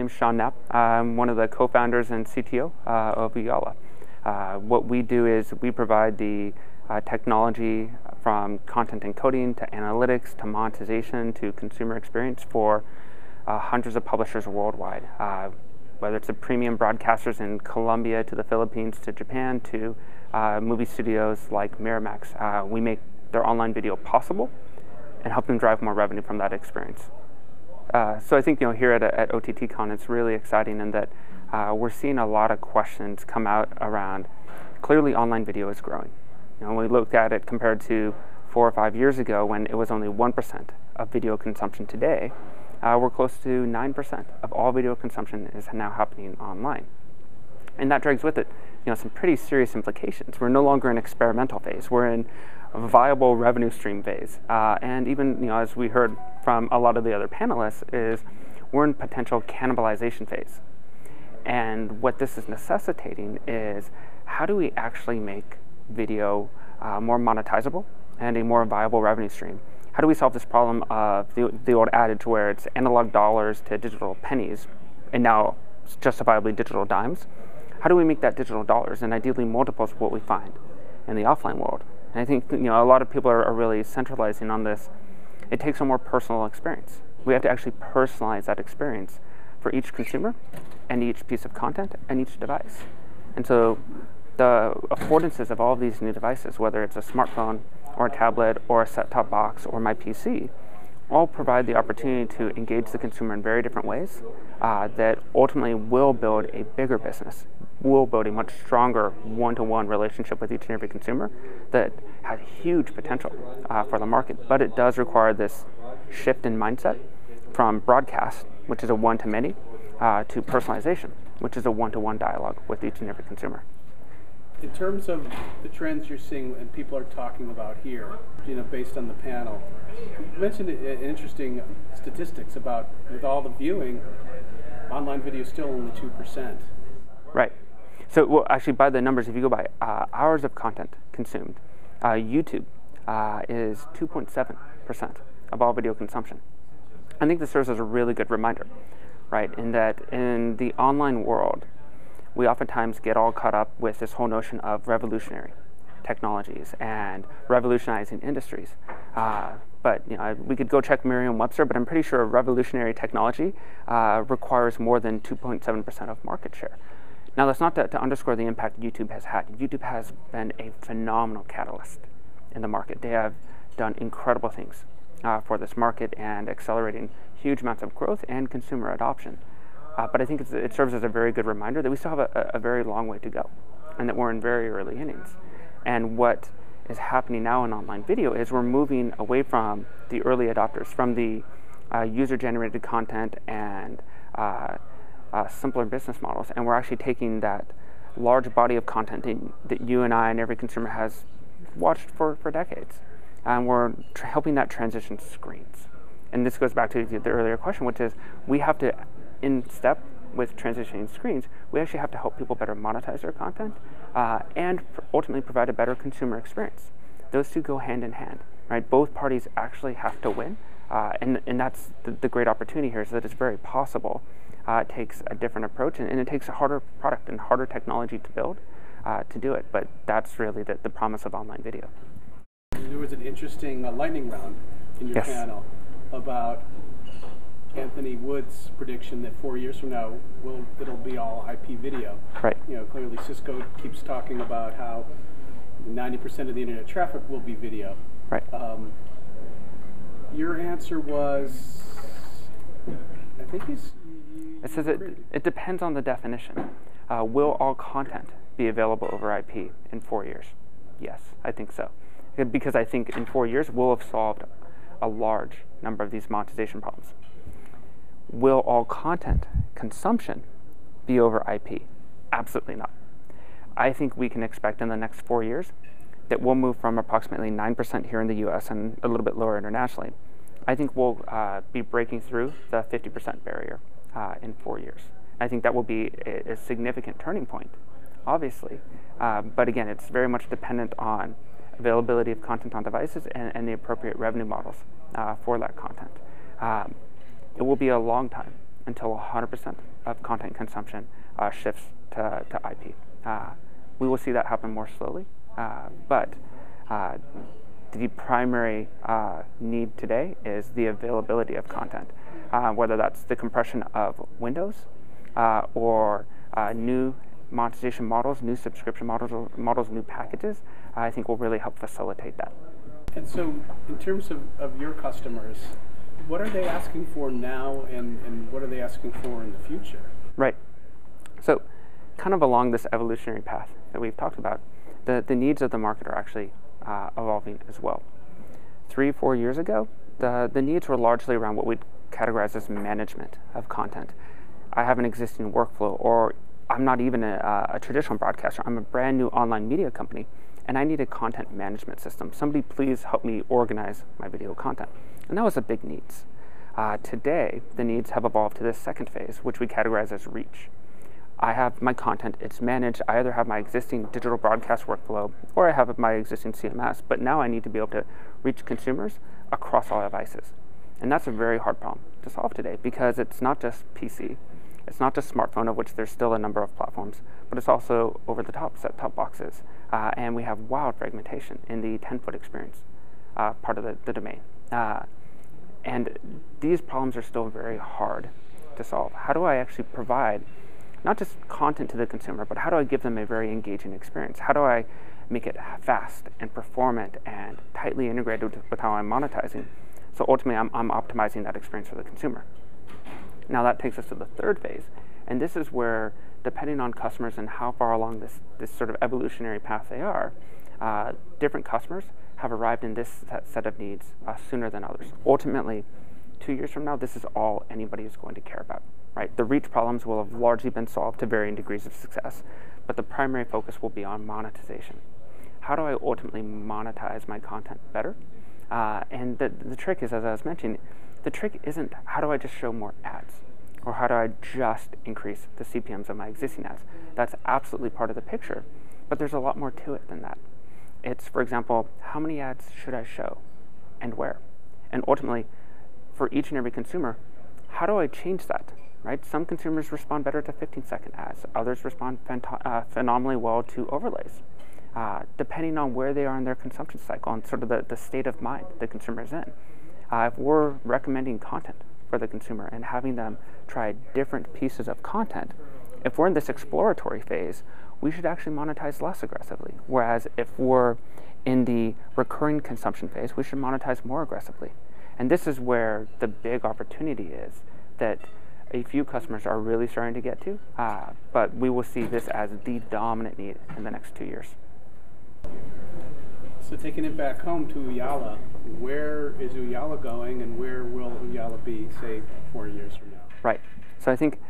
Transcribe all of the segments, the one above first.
name's Sean Knapp. I'm one of the co-founders and CTO of Yala. What we do is we provide the technology from content encoding to analytics to monetization to consumer experience for hundreds of publishers worldwide. Whether it's the premium broadcasters in Colombia to the Philippines to Japan to movie studios like Miramax, we make their online video possible and help them drive more revenue from that experience. So I think here at OTTCON it's really exciting in that we're seeing a lot of questions come out around. Clearly, online video is growing. When we looked at it compared to 4 or 5 years ago, when it was only 1% of video consumption today, we're close to 9% of all video consumption is now happening online. And that drags with it some pretty serious implications. We're no longer in experimental phase. We're in a viable revenue stream phase. And even as we heard from a lot of the other panelists, is we're in potential cannibalization phase. And what this is necessitating is how do we actually make video more monetizable and a more viable revenue stream? How do we solve this problem of the old adage where it's analog dollars to digital pennies and now justifiably digital dimes? How do we make that digital dollars and ideally multiples of what we find in the offline world? And I think a lot of people are really centralizing on this. It takes a more personal experience. We have to actually personalize that experience for each consumer and each piece of content and each device. And so the affordances of all of these new devices, whether it's a smartphone or a tablet or a set-top box or my PC, all provide the opportunity to engage the consumer in very different ways that ultimately will build a bigger business, will build a much stronger one-to-one relationship with each and every consumer that has huge potential for the market. But it does require this shift in mindset from broadcast, which is a one-to-many, to personalization, which is a one-to-one dialogue with each and every consumer. In terms of the trends you're seeing and people are talking about here, based on the panel, you mentioned interesting statistics about with all the viewing, online video is still only 2%. Right. So, well, actually, by the numbers, if you go by hours of content consumed, YouTube is 2.7% of all video consumption. I think this serves as a really good reminder, right, in that in the online world, we oftentimes get all caught up with this whole notion of revolutionary technologies and revolutionizing industries. But we could go check Merriam-Webster, but I'm pretty sure revolutionary technology requires more than 2.7% of market share. Now, that's not to underscore the impact YouTube has had. YouTube has been a phenomenal catalyst in the market. They have done incredible things for this market and accelerating huge amounts of growth and consumer adoption. But I think it serves as a very good reminder that we still have a very long way to go and that we're in very early innings. And what is happening now in online video is we're moving away from the early adopters, from the user-generated content and simpler business models, and we're actually taking that large body of content that you and I and every consumer has watched for decades, and we're helping that transition to screens. And this goes back to the earlier question, which is we have to, in step with transitioning screens, we actually have to help people better monetize their content and ultimately provide a better consumer experience. Those two go hand in hand, right? Both parties actually have to win, and that's the great opportunity here, is that it's very possible. It takes a different approach, and it takes a harder product and harder technology to build to do it, but that's really the promise of online video. There was an interesting lightning round in your panel about Anthony Wood's prediction that 4 years from now it'll be all IP video. Right. Clearly Cisco keeps talking about how 90% of the internet traffic will be video. Right. Your answer was, I think it says it depends on the definition. Will all content be available over IP in 4 years? Yes, I think so. Because I think in 4 years we'll have solved a large number of these monetization problems. Will all content consumption be over IP? Absolutely not. I think we can expect in the next 4 years that we'll move from approximately 9% here in the US and a little bit lower internationally. I think we'll be breaking through the 50% barrier in 4 years. I think that will be a significant turning point, obviously. But again, it's very much dependent on availability of content on devices and the appropriate revenue models for that content. It will be a long time until 100% of content consumption shifts to IP. We will see that happen more slowly, but the primary need today is the availability of content, whether that's the compression of windows or new monetization models, new subscription models, new packages. I think will really help facilitate that. And so in terms of your customers, what are they asking for now, and what are they asking for in the future? Right. So kind of along this evolutionary path that we've talked about, the needs of the market are actually evolving as well. 3-4 years ago, the needs were largely around what we'd categorize as management of content. I have an existing workflow, or I'm not even a traditional broadcaster. I'm a brand new online media company, and I need a content management system. Somebody please help me organize my video content. And that was a big needs. Today, the needs have evolved to this second phase, which we categorize as reach. I have my content, it's managed. I either have my existing digital broadcast workflow or I have my existing CMS, but now I need to be able to reach consumers across all devices. And that's a very hard problem to solve today, because it's not just PC, it's not just smartphone, of which there's still a number of platforms, but it's also over-the-top set-top boxes. And we have wild fragmentation in the 10-foot experience part of the domain. And these problems are still very hard to solve. How do I actually provide not just content to the consumer, but how do I give them a very engaging experience? How do I make it fast and performant and tightly integrated with how I'm monetizing? So ultimately, I'm optimizing that experience for the consumer. Now that takes us to the third phase, and this is where, depending on customers and how far along this sort of evolutionary path they are, different customers have arrived in this set of needs sooner than others. Ultimately, 2 years from now, this is all anybody is going to care about. Right? The reach problems will have largely been solved to varying degrees of success, but the primary focus will be on monetization. How do I ultimately monetize my content better? And the trick is, as I was mentioning, the trick isn't how do I just show more ads, or how do I just increase the CPMs of my existing ads. That's absolutely part of the picture, but there's a lot more to it than that. It's, for example, how many ads should I show and where? And ultimately, for each and every consumer, how do I change that? Right? Some consumers respond better to 15-second ads. Others respond phenomenally well to overlays, depending on where they are in their consumption cycle and sort of the state of mind the consumer is in. If we're recommending content for the consumer and having them try different pieces of content, if we're in this exploratory phase, we should actually monetize less aggressively. Whereas if we're in the recurring consumption phase, we should monetize more aggressively. And this is where the big opportunity is that a few customers are really starting to get to, but we will see this as the dominant need in the next 2 years. So taking it back home to Ooyala, where is Ooyala going, and where will Ooyala be, say, 4 years from now? Right. So I think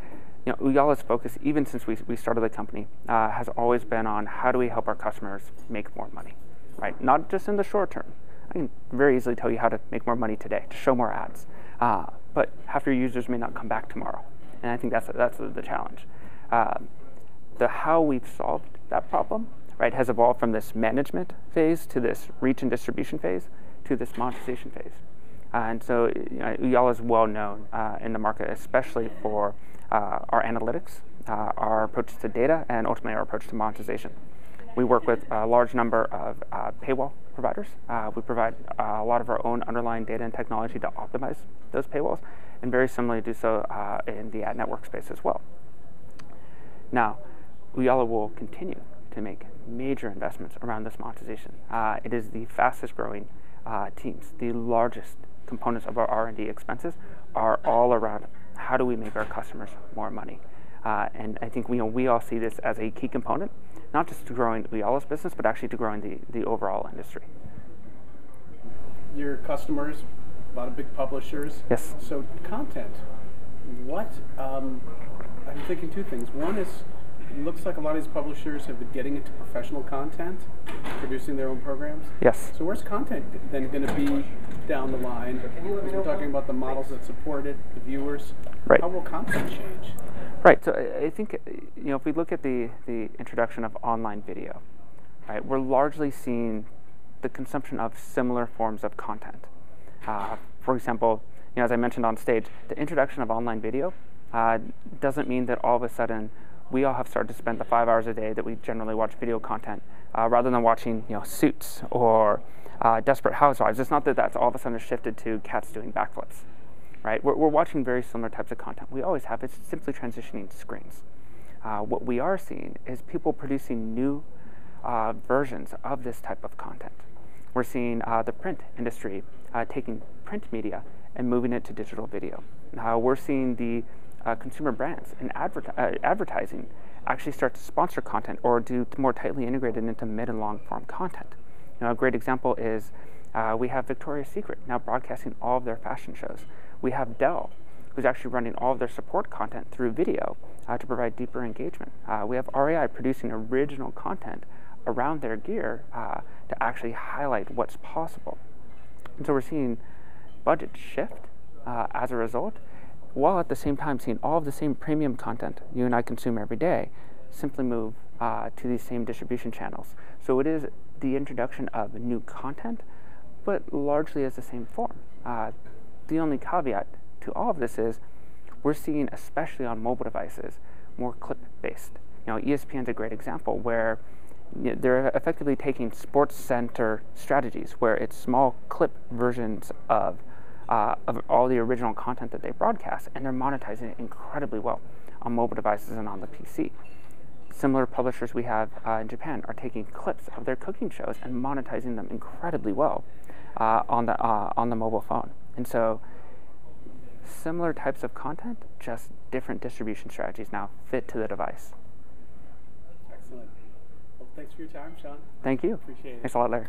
Ooyala's focus, even since we started the company, has always been on how do we help our customers make more money, right? Not just in the short term. I can very easily tell you how to make more money today, to show more ads. But half your users may not come back tomorrow. And I think that's the challenge. The how we've solved that problem, right, has evolved from this management phase to this reach and distribution phase to this monetization phase. And so Ooyala is well known in the market, especially for our analytics, our approach to data, and ultimately our approach to monetization. We work with a large number of paywall providers. We provide a lot of our own underlying data and technology to optimize those paywalls, and very similarly do so in the ad network space as well. Now, Ooyala will continue to make major investments around this monetization. It is the fastest growing teams. The largest components of our R&D expenses are all around how do we make our customers more money. And I think we all see this as a key component, not just to growing Ooyala's business, but actually to growing the overall industry. Your customers, a lot of big publishers. Yes. So content, what, I'm thinking two things. One is, it looks like a lot of these publishers have been getting into professional content, producing their own programs. Yes. So where's content then going to be down the line? Because we're talking about the models that support it, the viewers. Right. How will content change? Right. So I think if we look at the introduction of online video, right, we're largely seeing the consumption of similar forms of content. For example, as I mentioned on stage, the introduction of online video doesn't mean that all of a sudden we all have started to spend the 5 hours a day that we generally watch video content rather than watching Suits or Desperate Housewives. It's not that that's all of a sudden shifted to cats doing backflips, right? We're watching very similar types of content. We always have. It's simply transitioning screens. What we are seeing is people producing new versions of this type of content. We're seeing the print industry taking print media and moving it to digital video. We're seeing the consumer brands and advertising actually start to sponsor content or do more tightly integrated into mid and long form content. A great example is we have Victoria's Secret now broadcasting all of their fashion shows. We have Dell, who's actually running all of their support content through video to provide deeper engagement. We have REI producing original content around their gear to actually highlight what's possible. And so we're seeing budgets shift as a result, while at the same time seeing all of the same premium content you and I consume every day simply move to these same distribution channels. So it is the introduction of new content, but largely as the same form. The only caveat to all of this is we're seeing, especially on mobile devices, more clip-based. ESPN's a great example where they're effectively taking sports center strategies where it's small clip versions of all the original content that they broadcast, and they're monetizing it incredibly well on mobile devices and on the PC. Similar publishers we have in Japan are taking clips of their cooking shows and monetizing them incredibly well on the mobile phone. And so similar types of content, just different distribution strategies now fit to the device. Excellent. Well, thanks for your time, Sean. Thank you. Appreciate it. Thanks a lot, Larry.